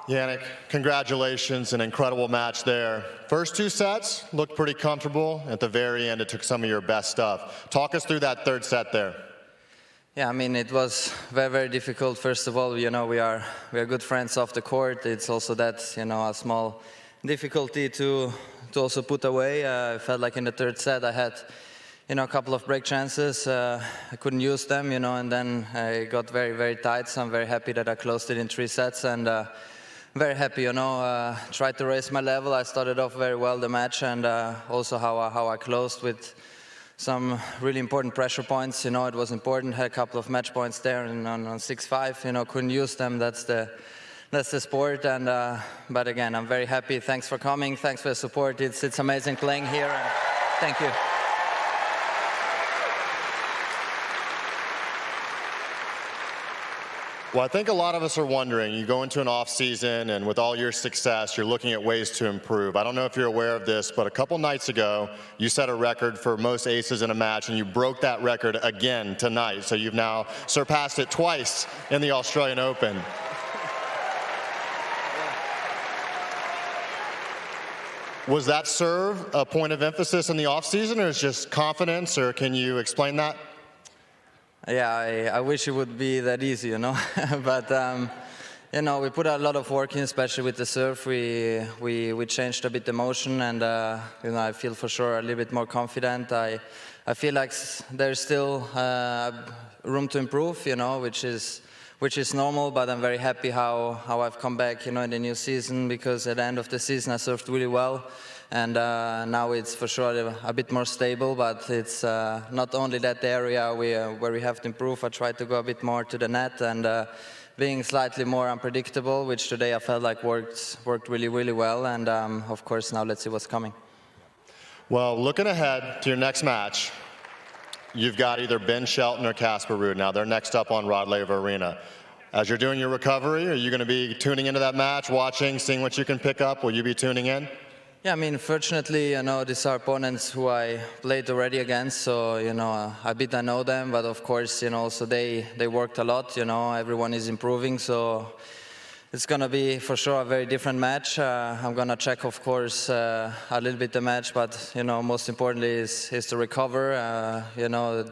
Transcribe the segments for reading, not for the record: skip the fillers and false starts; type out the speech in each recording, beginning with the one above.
Jannik, congratulations, an incredible match there. First two sets looked pretty comfortable. At the very end, it took some of your best stuff. Talk us through that third set there. Yeah, I mean, it was very, very difficult. First of all, you know, we are good friends off the court. It's also that, you know, a small difficulty to also put away. I felt like in the third set I had, you know, a couple of break chances. I couldn't use them, you know, and then I got very, very tight. So I'm very happy that I closed it in 3 sets, and very happy, you know. Tried to raise my level. I started off very well the match, and also how I closed with some really important pressure points. You know, it was important. Had a couple of match points there, and on 6-5, you know, couldn't use them. That's the sport. And but again, I'm very happy. Thanks for coming. Thanks for the support. It's amazing playing here. And thank you. Well, I think a lot of us are wondering, you go into an off season and with all your success, you're looking at ways to improve. I don't know if you're aware of this, but a couple nights ago, you set a record for most aces in a match, and you broke that record again tonight. So you've now surpassed it twice in the Australian Open. Was that serve a point of emphasis in the off season, or is it just confidence, or can you explain that? Yeah, I wish it would be that easy, you know. But you know, we put a lot of work in, especially with the serve. We changed a bit the motion, and you know, I feel for sure a little bit more confident. I feel like there's still room to improve, you know, which is normal. But I'm very happy how I've come back, you know, in the new season, because at the end of the season I served really well. And now it's for sure a bit more stable, but it's not only that area where we have to improve. I try to go a bit more to the net and being slightly more unpredictable, which today I felt like worked really, really well. And of course, now let's see what's coming. Well, looking ahead to your next match, you've got either Ben Shelton or Casper Ruud. Now they're next up on Rod Laver Arena. As you're doing your recovery, are you going to be tuning into that match, watching, seeing what you can pick up? Will you be tuning in? Yeah, I mean, fortunately, you know, these are opponents who I played already against, so, you know, a bit I know them, but of course, you know, so they worked a lot, you know, everyone is improving, so it's going to be for sure a very different match. I'm going to check, of course, a little bit the match, but, you know, most importantly is to recover. You know,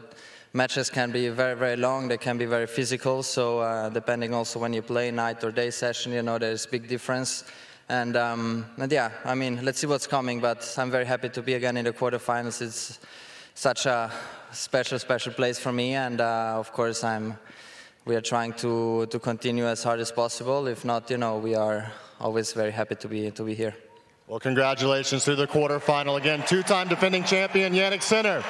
matches can be very, very long, they can be very physical, so depending also when you play night or day session, you know, there's big difference. And yeah, I mean, let's see what's coming, but I'm very happy to be again in the quarterfinals. It's such a special place for me, and of course we are trying to continue as hard as possible. If not, you know, we are always very happy to be here. Well, congratulations to the quarterfinal again. 2-time defending champion Jannik Sinner.